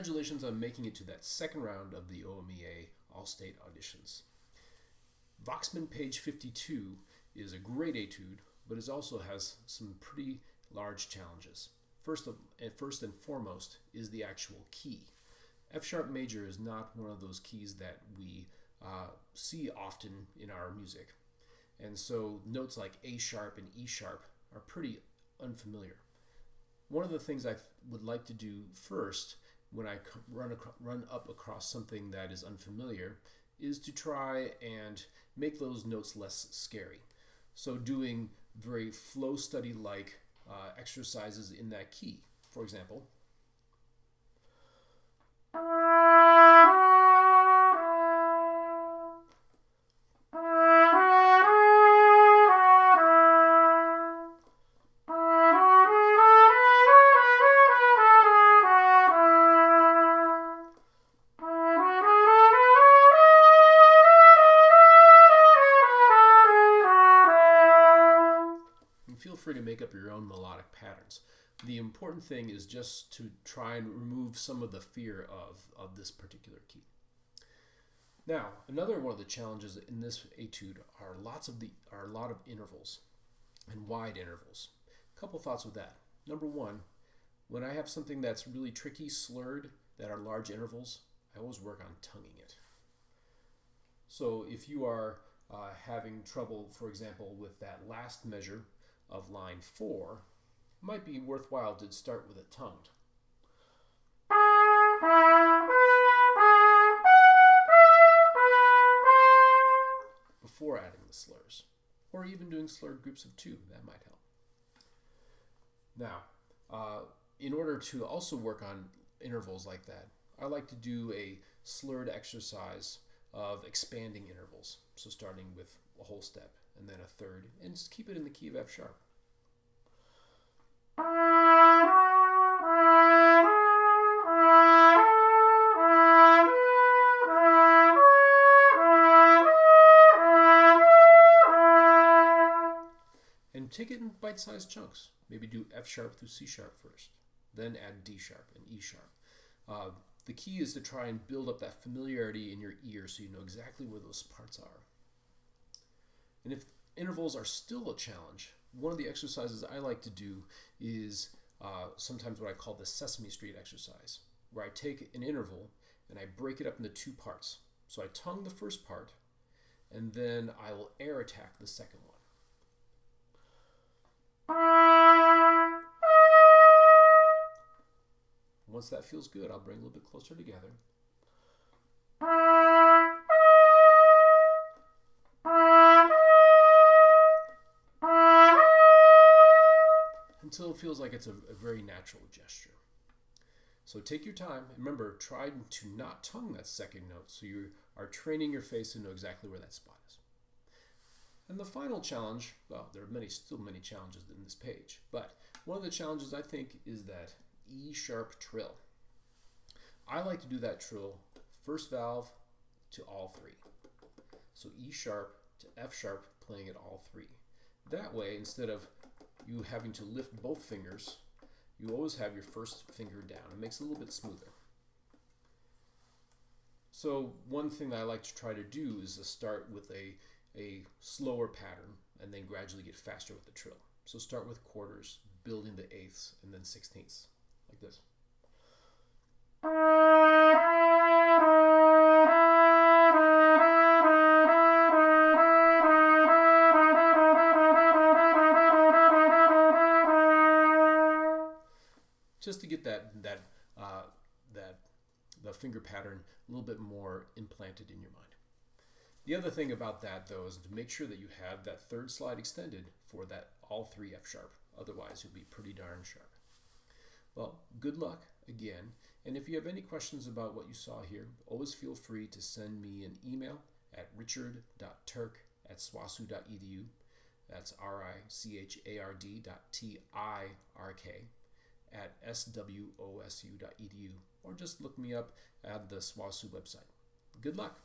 congratulations on making it to that second round of the OkMEA All-State auditions. Voxman page 52 is a great etude, but it also has some pretty large challenges. First and foremost is the actual key. F-sharp major is not one of those keys that we see often in our music. And so notes like A sharp and E sharp are pretty unfamiliar. One of the things I would like to do first when I run up across something that is unfamiliar is to try and make those notes less scary. So doing very flow study-like exercises in that key. For example, feel free to make up your own melodic patterns. The important thing is just to try and remove some of the fear of this particular key. Now, another one of the challenges in this etude are a lot of intervals and wide intervals. A couple thoughts with that. Number one, when I have something that's really tricky, slurred, that are large intervals, I always work on tonguing it. So if you are having trouble, for example, with that last measure of line 4, it might be worthwhile to start with it tongued. Before adding the slurs, or even doing slurred groups of 2, that might help. Now, in order to also work on intervals like that, I like to do a slurred exercise of expanding intervals. So starting with a whole step and then a third, and just keep it in the key of F sharp. And take it in bite-sized chunks. Maybe do F sharp through C sharp first, then add D sharp and E sharp. The key is to try and build up that familiarity in your ear so you know exactly where those parts are. And if intervals are still a challenge, one of the exercises I like to do is sometimes what I call the Sesame Street exercise, where I take an interval and I break it up into 2 parts. So I tongue the first part, and then I will air attack the second one. Once that feels good, I'll bring a little bit closer together. Until it feels like it's a very natural gesture. So take your time. Remember, try to not tongue that second note so you are training your face to know exactly where that spot is. And the final challenge, well, there are still many challenges in this page, but one of the challenges I think is that E sharp trill. I like to do that trill first valve to all 3. So E sharp to F sharp, playing it all 3. That way, instead of you having to lift both fingers, you always have your first finger down. It makes it a little bit smoother. So one thing that I like to try to do is to start with a slower pattern and then gradually get faster with the trill. So start with quarters, building the eighths, and then sixteenths, like this. Just to get the finger pattern a little bit more implanted in your mind. The other thing about that, though, is to make sure that you have that third slide extended for that all 3 F sharp. Otherwise, you'll be pretty darn sharp. Well, good luck again. And if you have any questions about what you saw here, always feel free to send me an email at richard.tirk@swasu.edu. That's richard.tirk@swosu.edu, or just look me up at the SWASU website. Good luck.